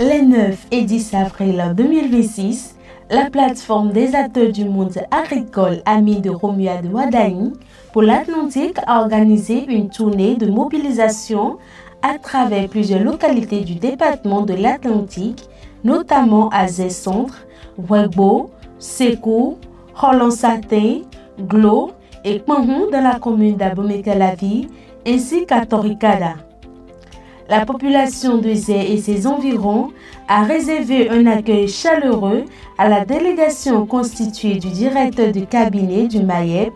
Les 9 et 10 avril 2026, la plateforme des acteurs du monde agricole Amis de Romuald Wadani pour l'Atlantique a organisé une tournée de mobilisation à travers plusieurs localités du département de l'Atlantique, notamment à Zé-Centre, Wegbo, Sékou, Hollon-Satin, Glo et Kmanhon dans la commune d'Abomey-Calavi, ainsi qu'à Torikada. La population de Zé et ses environs a réservé un accueil chaleureux à la délégation constituée du directeur du cabinet du MAEP,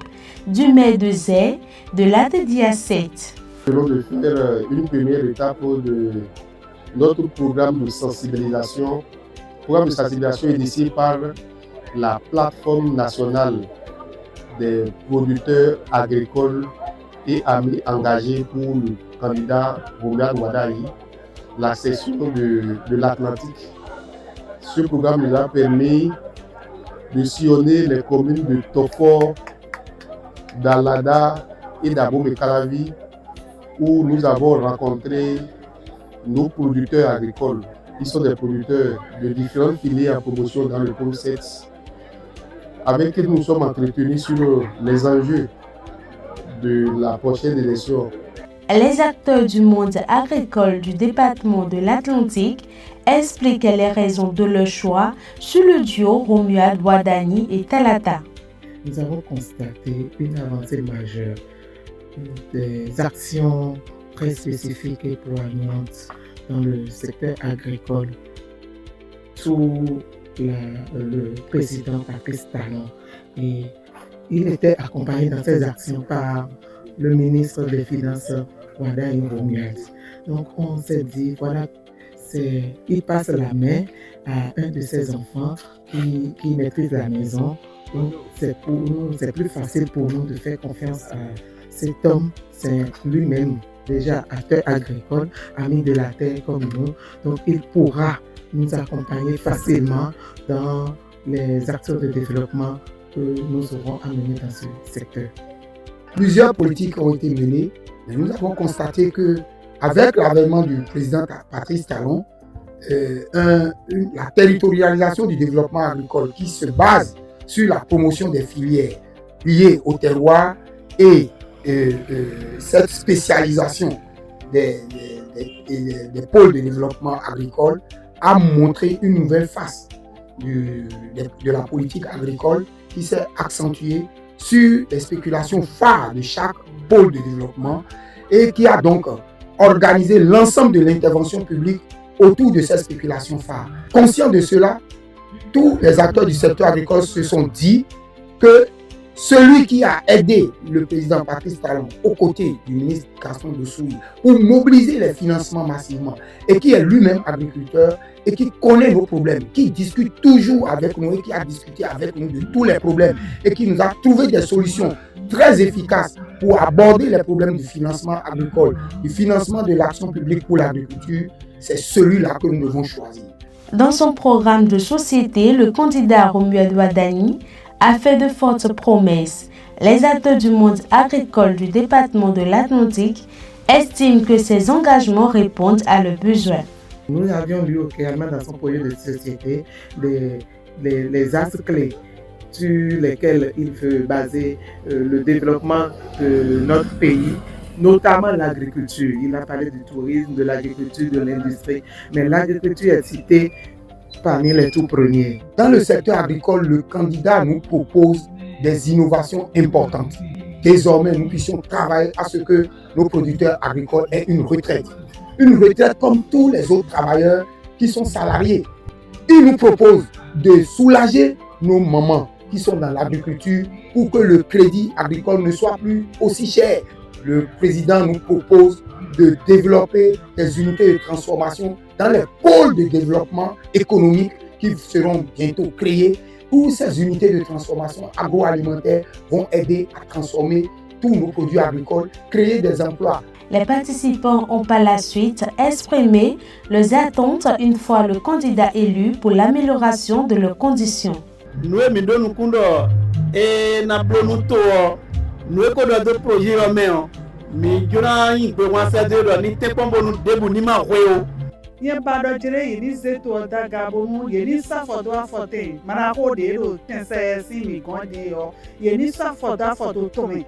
du maire de Zé, de l'ATDIA 7. Nous allons faire une première étape de notre programme de sensibilisation. Le programme de sensibilisation est initié par la plateforme nationale des producteurs agricoles et amis engagés pour le candidat Romuald Wadani, la section de l'Atlantique. Ce programme nous a permis de sillonner les communes de Tofor, d'Alada et d'Abomey-Calavi, où nous avons rencontré nos producteurs agricoles. Ils sont des producteurs de différentes filières en promotion dans le pôle 7, avec qui nous sommes entretenus sur les enjeux de la prochaine élection. Les acteurs du monde agricole du département de l'Atlantique expliquaient les raisons de leur choix sur le duo Romuald Wadani et Talata. Nous avons constaté une avancée majeure, des actions très spécifiques et poignantes dans le secteur agricole sous le président Patrice Talon. Et il était accompagné dans ces actions par le ministre des Finances, Wadani Romuald. Donc on s'est dit, voilà, il passe la main à un de ses enfants qui maîtrise la maison. Donc c'est pour nous, c'est plus facile pour nous de faire confiance à cet homme. C'est lui-même déjà acteur agricole, ami de la terre comme nous. Donc il pourra nous accompagner facilement dans les actions de développement que nous aurons à mener dans ce secteur. Plusieurs politiques ont été menées, mais nous avons constaté que avec l'avènement du président Patrice Talon, la territorialisation du développement agricole qui se base sur la promotion des filières liées au terroir et cette spécialisation des pôles de développement agricole a montré une nouvelle face de la politique agricole qui s'est accentuée sur les spéculations phares de chaque pôle de développement et qui a donc organisé l'ensemble de l'intervention publique autour de ces spéculations phares. Conscient de cela, tous les acteurs du secteur agricole se sont dit que celui qui a aidé le président Patrice Talon aux côtés du ministre Gaston Dossoui pour mobiliser les financements massivement et qui est lui-même agriculteur et qui connaît nos problèmes, qui discute toujours avec nous et qui a discuté avec nous de tous les problèmes et qui nous a trouvé des solutions très efficaces pour aborder les problèmes du financement agricole, du financement de l'action publique pour l'agriculture, c'est celui-là que nous devons choisir. Dans son programme de société, le candidat Romuald Wadani a fait de fortes promesses. Les acteurs du monde agricole du département de l'Atlantique estiment que ces engagements répondent à leurs besoins. Nous avions lu également dans son projet de société les axes clés sur lesquels il veut baser le développement de notre pays, notamment l'agriculture. Il a parlé du tourisme, de l'agriculture, de l'industrie, mais l'agriculture est citée parmi les tout premiers. Dans le secteur agricole, le candidat nous propose des innovations importantes. Désormais, nous puissions travailler à ce que nos producteurs agricoles aient une retraite. Une retraite comme tous les autres travailleurs qui sont salariés. Il nous propose de soulager nos mamans qui sont dans l'agriculture pour que le crédit agricole ne soit plus aussi cher. Le président nous propose de développer des unités de transformation dans les pôles de développement économique qui seront bientôt créés, où ces unités de transformation agroalimentaire vont aider à transformer tous nos produits agricoles, créer des emplois. Les participants ont par la suite exprimé leurs attentes une fois le candidat élu pour l'amélioration de leurs conditions. Nous Nye bado jire yini zetu odaga bomu yini safodo afote mana ko de ro tense si mi gonde yo yini safodo afoto tome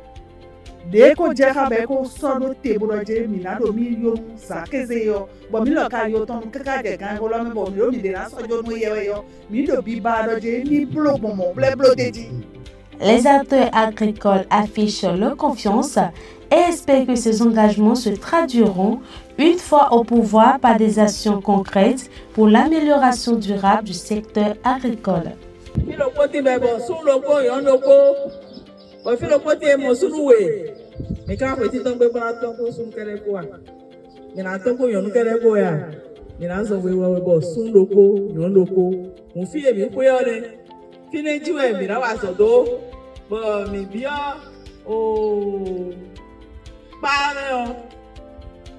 de ko jeka be ko sodo teburo je mi na do mi yo sa keze yo bo mi lo ka yo ton kaka de kan go lo mi bo mi lo mi de na so jo no ye yo mi do bi bado je ni blo bomo ble blo deji. Les acteurs agricoles affichent leur confiance et espèrent que ces engagements se traduiront une fois au pouvoir par des actions concrètes pour l'amélioration durable du secteur agricole.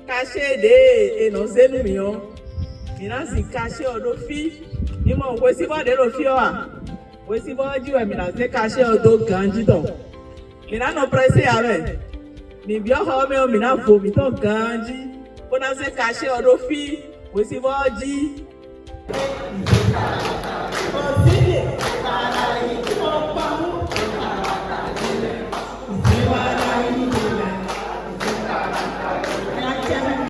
Caché de et non zenu mio. Minasi caché odo fi. Imo wesi ba de lo fi o a. Wesi ba ju e minasi caché odo ganji don. Mina no presse ave. Mi bio ho me o mina fo mi ton ganji. Bona se caché odo fi. Wesi ba ji.